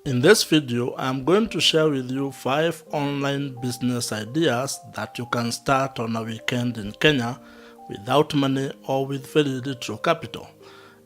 In this video, I am going to share with you 5 online business ideas that you can start on a weekend in Kenya without money or with very little capital.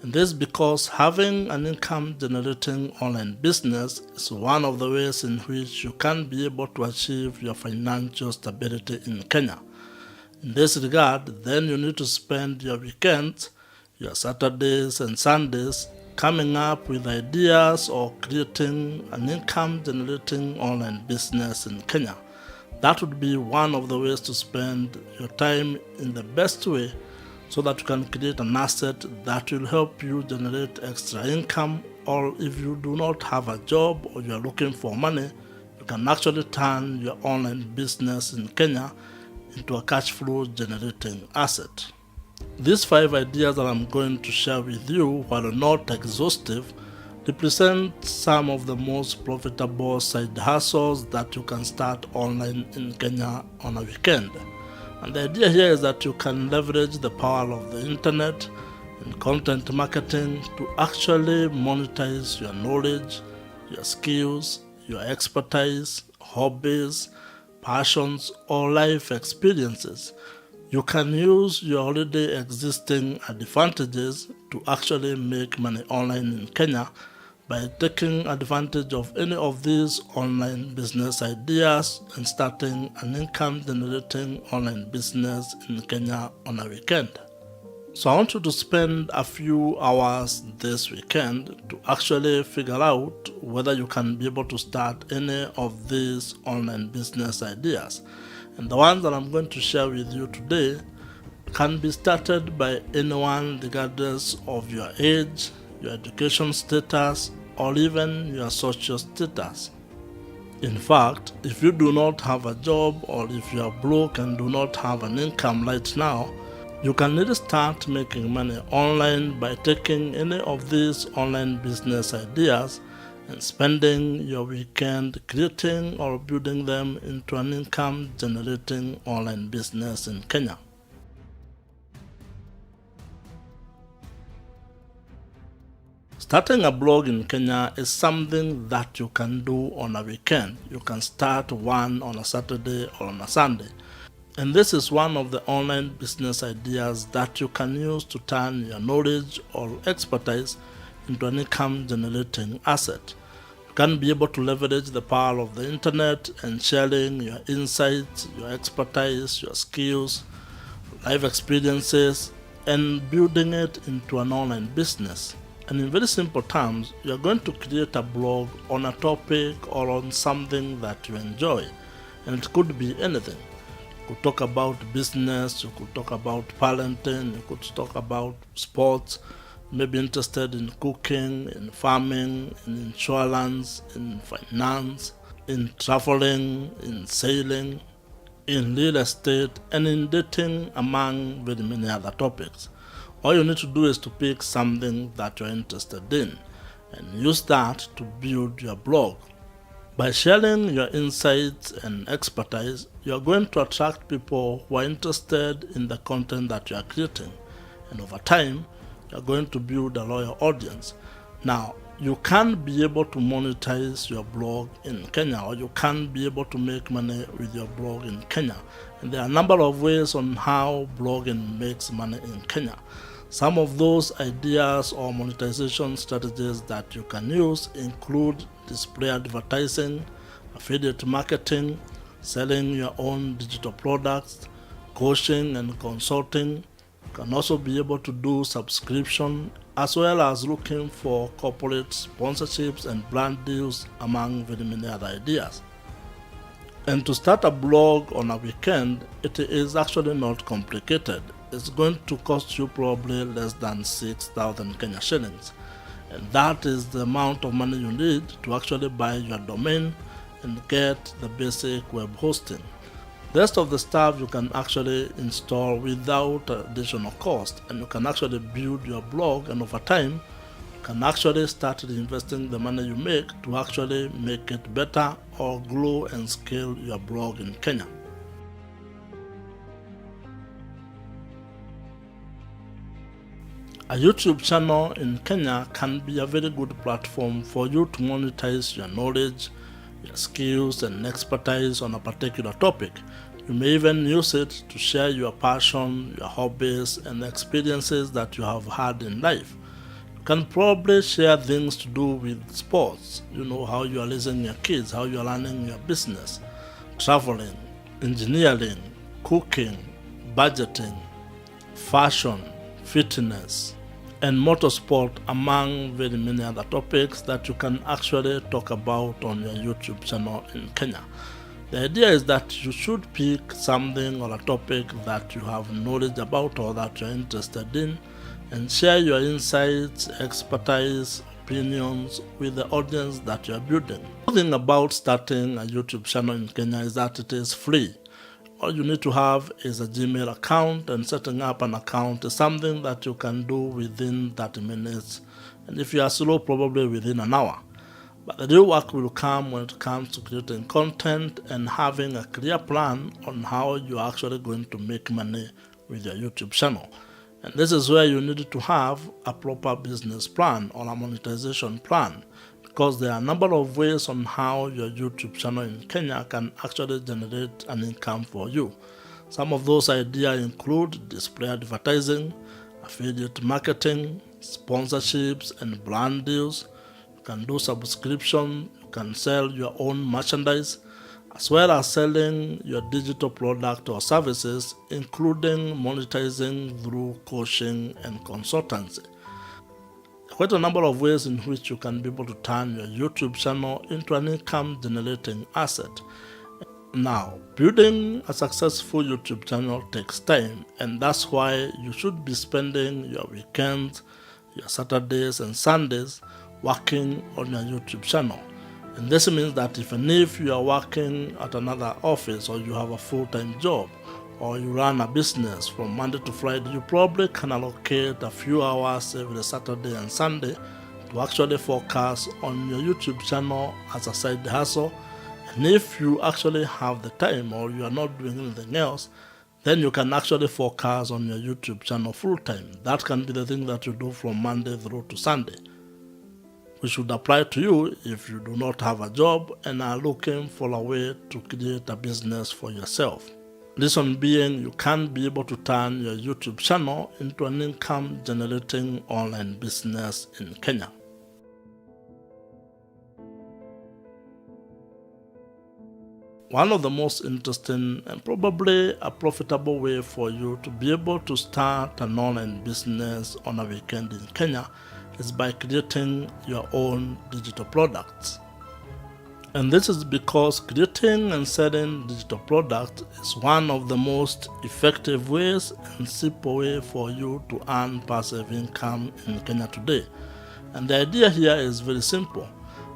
And this is because having an income generating online business is one of the ways in which you can be able to achieve your financial stability in Kenya. In this regard, then you need to spend your weekends, your Saturdays and Sundays coming up with ideas or creating an income generating online business in Kenya. That would be one of the ways to spend your time in the best way so that you can create an asset that will help you generate extra income, or if you do not have a job or you are looking for money, you can actually turn your online business in Kenya into a cash flow generating asset. These 5 ideas that I'm going to share with you, while not exhaustive, represent some of the most profitable side hustles that you can start online in Kenya on a weekend. And the idea here is that you can leverage the power of the internet and content marketing to actually monetize your knowledge, your skills, your expertise, hobbies, passions, or life experiences. You can use your already existing advantages to actually make money online in Kenya by taking advantage of any of these online business ideas and starting an income generating online business in Kenya on a weekend. So I want you to spend a few hours this weekend to actually figure out whether you can be able to start any of these online business ideas. And the ones that I'm going to share with you today can be started by anyone regardless of your age, your education status, or even your social status. In fact, if you do not have a job or if you are broke and do not have an income right now, you can really start making money online by taking any of these online business ideas and spending your weekend creating or building them into an income generating online business in Kenya. Starting a blog in Kenya is something that you can do on a weekend. You can start one on a Saturday or on a Sunday. And this is one of the online business ideas that you can use to turn your knowledge or expertise into an income generating asset. You can be able to leverage the power of the internet and sharing your insights, your expertise, your skills, life experiences, and building it into an online business. And in very simple terms, you are going to create a blog on a topic or on something that you enjoy. And it could be anything. You could talk about business, you could talk about parenting, you could talk about sports, maybe interested in cooking, in farming, in insurance, in finance, in traveling, in sailing, in real estate, and in dating, among very many other topics. All you need to do is to pick something that you're interested in and use that to build your blog. By sharing your insights and expertise, you are going to attract people who are interested in the content that you are creating. And over time, you are going to build a loyal audience. Now, you can be able to monetize your blog in Kenya, or you can be able to make money with your blog in Kenya. And there are a number of ways on how blogging makes money in Kenya. Some of those ideas or monetization strategies that you can use include display advertising, affiliate marketing, selling your own digital products, coaching and consulting. You can also be able to do subscription, as well as looking for corporate sponsorships and brand deals, among very many other ideas. And to start a blog on a weekend, it is actually not complicated. It's going to cost you probably less than 6,000 Kenya shillings. And that is the amount of money you need to actually buy your domain and get the basic web hosting. The rest of the stuff you can actually install without additional cost, and you can actually build your blog, and over time you can actually start reinvesting the money you make to actually make it better or grow and scale your blog in Kenya. A YouTube channel in Kenya can be a very good platform for you to monetize your knowledge, your skills and expertise on a particular topic. You may even use it to share your passion, your hobbies and experiences that you have had in life. You can probably share things to do with sports, how you are raising your kids, how you are running your business, traveling, engineering, cooking, budgeting, fashion, fitness, and motorsport, among very many other topics that you can actually talk about on your YouTube channel in Kenya. The idea is that you should pick something or a topic that you have knowledge about or that you're interested in and share your insights, expertise, opinions with the audience that you're building. The thing about starting a YouTube channel in Kenya is that it is free. All you need to have is a Gmail account, and setting up an account is something that you can do within 30 minutes, and if you are slow, probably within an hour. But the real work will come when it comes to creating content and having a clear plan on how you're actually going to make money with your YouTube channel. And this is where you need to have a proper business plan or a monetization plan, because there are a number of ways on how your YouTube channel in Kenya can actually generate an income for you. Some of those ideas include display advertising, affiliate marketing, sponsorships and brand deals. You can do subscription, you can sell your own merchandise, as well as selling your digital product or services, including monetizing through coaching and consultancy. Quite a number of ways in which you can be able to turn your YouTube channel into an income generating asset. Now, building a successful YouTube channel takes time, and that's why you should be spending your weekends, your Saturdays and Sundays working on your YouTube channel. And this means that even if you are working at another office or you have a full-time job, or you run a business from Monday to Friday, you probably can allocate a few hours every Saturday and Sunday to actually focus on your YouTube channel as a side hustle. And if you actually have the time or you are not doing anything else, then you can actually focus on your YouTube channel full time. That can be the thing that you do from Monday through to Sunday, which would apply to you if you do not have a job and are looking for a way to create a business for yourself. Reason being, you can be able to turn your YouTube channel into an income-generating online business in Kenya. One of the most interesting and probably a profitable way for you to be able to start an online business on a weekend in Kenya is by creating your own digital products. And this is because creating and selling digital products is one of the most effective ways and simple way for you to earn passive income in Kenya today. And the idea here is very simple.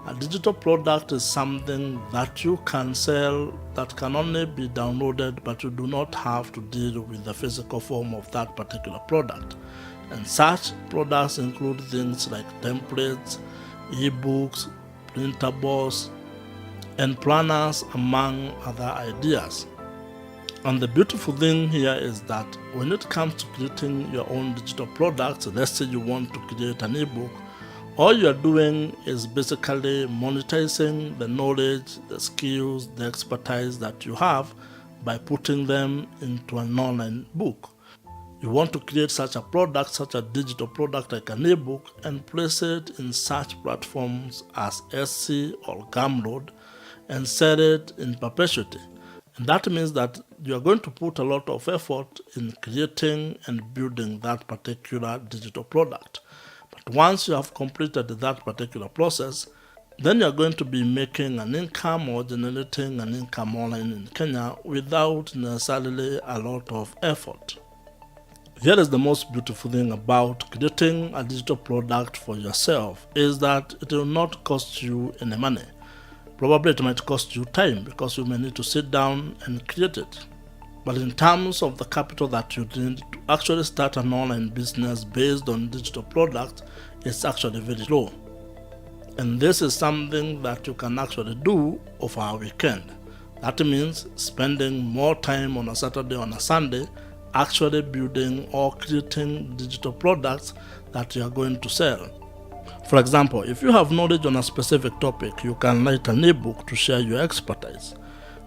A digital product is something that you can sell that can only be downloaded, but you do not have to deal with the physical form of that particular product. And such products include things like templates, ebooks, printables, and planners, among other ideas. And the beautiful thing here is that when it comes to creating your own digital products, let's say you want to create an ebook, all you're doing is basically monetizing the knowledge, the skills, the expertise that you have by putting them into an online book. You want to create such a product, such a digital product like an ebook, and place it in such platforms as Etsy or Gumroad, and sell it in perpetuity. And that means that you are going to put a lot of effort in creating and building that particular digital product. But once you have completed that particular process, then you are going to be making an income or generating an income online in Kenya without necessarily a lot of effort. Here is the most beautiful thing about creating a digital product for yourself is that it will not cost you any money. Probably it might cost you time because you may need to sit down and create it. But in terms of the capital that you need to actually start an online business based on digital products, it's actually very low. And this is something that you can actually do over a weekend. That means spending more time on a Saturday or a Sunday actually building or creating digital products that you are going to sell. For example, if you have knowledge on a specific topic, you can write an ebook to share your expertise.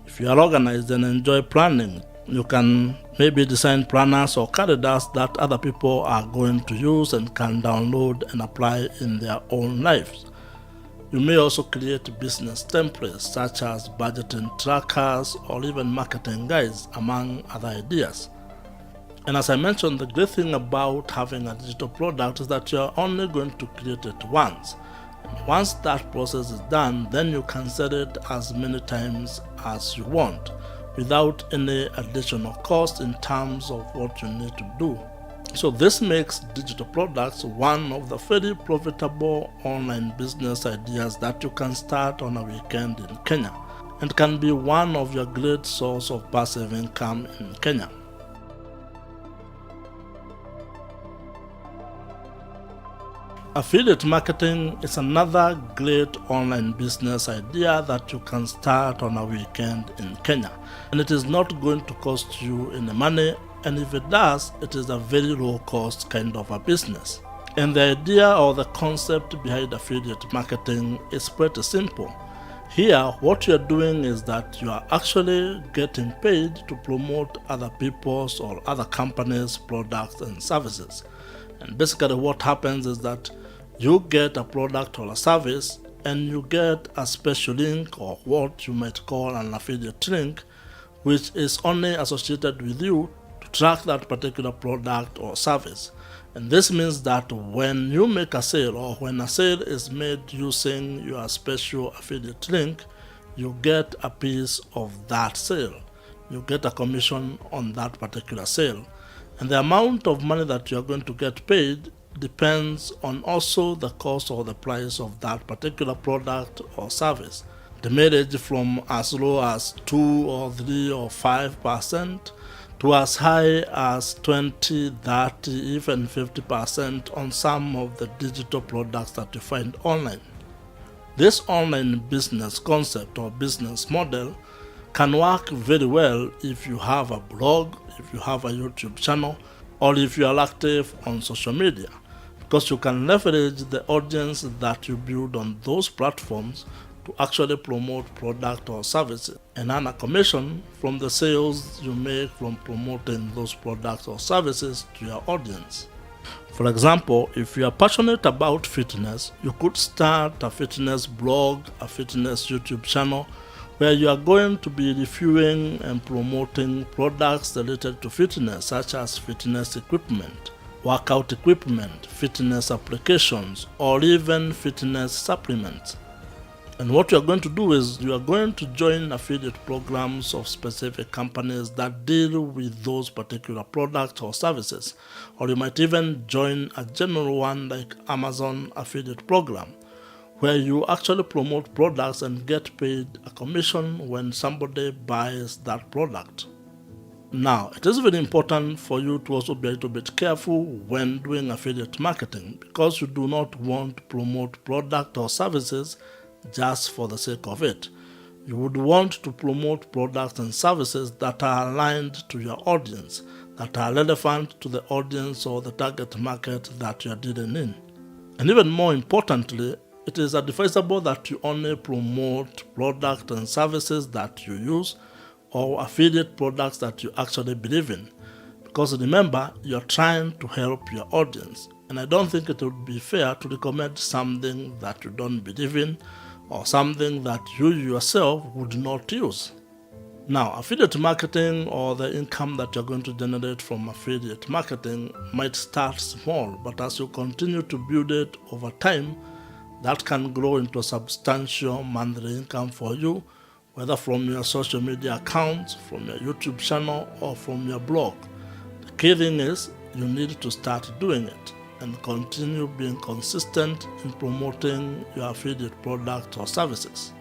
If you are organized and enjoy planning, you can maybe design planners or calendars that other people are going to use and can download and apply in their own lives. You may also create business templates such as budgeting trackers or even marketing guides, among other ideas. And as I mentioned, the great thing about having a digital product is that you're only going to create it once. And once that process is done, then you can sell it as many times as you want without any additional cost in terms of what you need to do. So this makes digital products one of the very profitable online business ideas that you can start on a weekend in Kenya, and can be one of your great source of passive income in Kenya. Affiliate marketing is another great online business idea that you can start on a weekend in Kenya, and it is not going to cost you any money, and if it does, it is a very low cost kind of a business. And the idea or the concept behind affiliate marketing is pretty simple. Here, what you are doing is that you are actually getting paid to promote other people's or other companies' products and services. And basically what happens is that you get a product or a service and you get a special link, or what you might call an affiliate link, which is only associated with you to track that particular product or service. And this means that when you make a sale, or when a sale is made using your special affiliate link, you get a piece of that sale. You get a commission on that particular sale. And the amount of money that you are going to get paid depends on also the cost or the price of that particular product or service. They may range from as low as 2 or 3 or 5% to as high as 20, 30, even 50% on some of the digital products that you find online. This online business concept or business model can work very well if you have a blog, if you have a YouTube channel, or if you are active on social media, because you can leverage the audience that you build on those platforms to actually promote product or services and earn a commission from the sales you make from promoting those products or services to your audience. For example, if you are passionate about fitness, you could start a fitness blog, a fitness YouTube channel, where you are going to be reviewing and promoting products related to fitness, such as fitness equipment, workout equipment, fitness applications, or even fitness supplements. And what you are going to do is you are going to join affiliate programs of specific companies that deal with those particular products or services. Or you might even join a general one like Amazon affiliate program, where you actually promote products and get paid a commission when somebody buys that product. Now, it is very important for you to also be a little bit careful when doing affiliate marketing, because you do not want to promote product or services just for the sake of it. You would want to promote products and services that are aligned to your audience, that are relevant to the audience or the target market that you are dealing in. And even more importantly, it is advisable that you only promote products and services that you use, or affiliate products that you actually believe in. Because remember, you're trying to help your audience. And I don't think it would be fair to recommend something that you don't believe in, or something that you yourself would not use. Now, affiliate marketing, or the income that you're going to generate from affiliate marketing, might start small, but as you continue to build it over time, that can grow into a substantial monthly income for you, whether from your social media accounts, from your YouTube channel, or from your blog. The key thing is you need to start doing it and continue being consistent in promoting your affiliate products or services.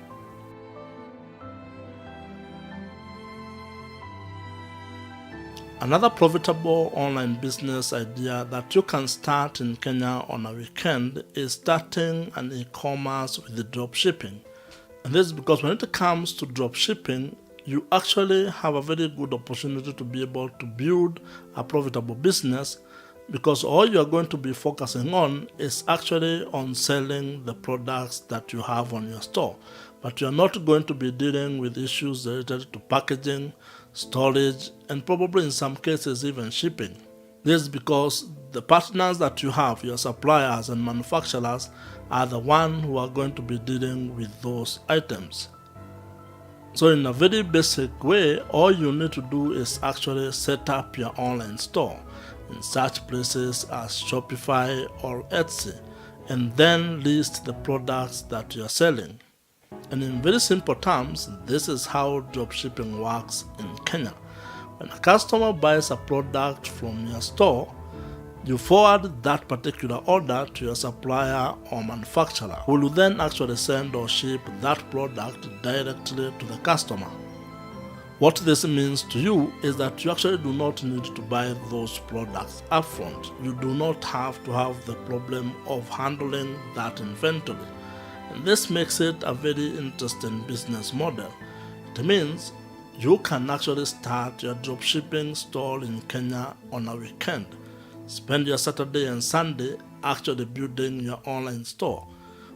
Another profitable online business idea that you can start in Kenya on a weekend is starting an e-commerce with dropshipping. And this is because when it comes to dropshipping, you actually have a very good opportunity to be able to build a profitable business because all you are going to be focusing on is actually on selling the products that you have on your store. But you're not going to be dealing with issues related to packaging, storage, and probably in some cases even shipping. This is because the partners that you have, your suppliers and manufacturers, are the ones who are going to be dealing with those items. So in a very basic way, all you need to do is actually set up your online store in such places as Shopify or Etsy, and then list the products that you are selling. And in very simple terms, this is how dropshipping works in Kenya. When a customer buys a product from your store, you forward that particular order to your supplier or manufacturer, who will then actually send or ship that product directly to the customer. What this means to you is that you actually do not need to buy those products upfront. You do not have to have the problem of handling that inventory. And this makes it a very interesting business model. It means you can actually start your dropshipping store in Kenya on a weekend. Spend your Saturday and Sunday actually building your online store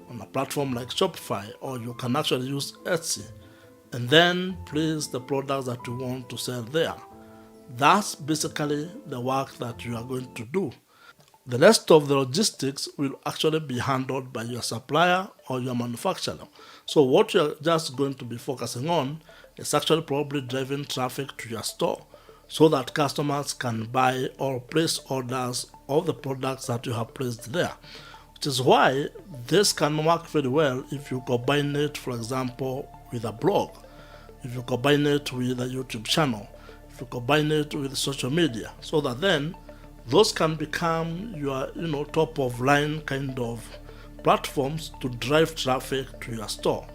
on a platform like Shopify, or you can actually use Etsy, and then place the products that you want to sell there. That's basically the work that you are going to do. The rest of the logistics will actually be handled by your supplier or your manufacturer. So what you're just going to be focusing on is actually probably driving traffic to your store so that customers can buy or place orders of the products that you have placed there. Which is why this can work very well if you combine it, for example, with a blog, if you combine it with a YouTube channel, if you combine it with social media, so that then those can become your top of line kind of platforms to drive traffic to your store.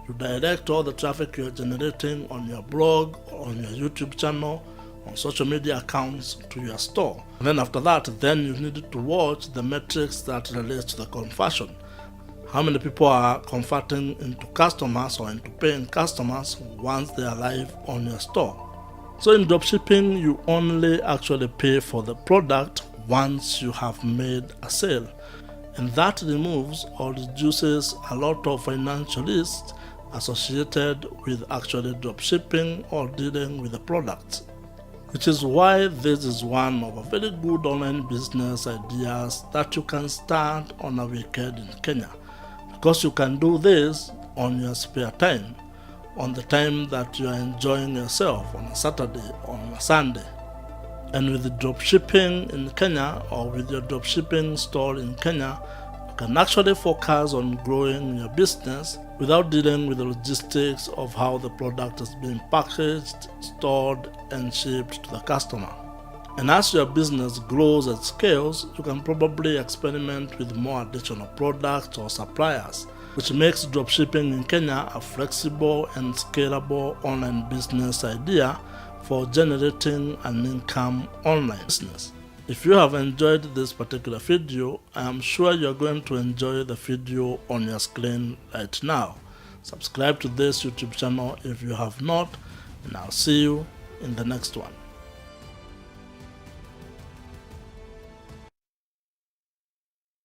You direct all the traffic you're generating on your blog, on your YouTube channel, on social media accounts to your store. And then after that, then you need to watch the metrics that relate to the conversion. How many people are converting into customers or into paying customers once they are live on your store. So in dropshipping, you only actually pay for the product once you have made a sale. And that removes or reduces a lot of financial risks associated with actually dropshipping or dealing with the product. Which is why this is one of a very good online business ideas that you can start on a weekend in Kenya. Because you can do this on your spare time, on the time that you are enjoying yourself on a Saturday or on a Sunday. And with the dropshipping in Kenya, or with your dropshipping store in Kenya, you can actually focus on growing your business without dealing with the logistics of how the product is being packaged, stored, and shipped to the customer. And as your business grows and scales, you can probably experiment with more additional products or suppliers, which makes dropshipping in Kenya a flexible and scalable online business idea for generating an income online business. If you have enjoyed this particular video, I am sure you're going to enjoy the video on your screen right now. Subscribe to this YouTube channel if you have not, and I'll see you in the next one.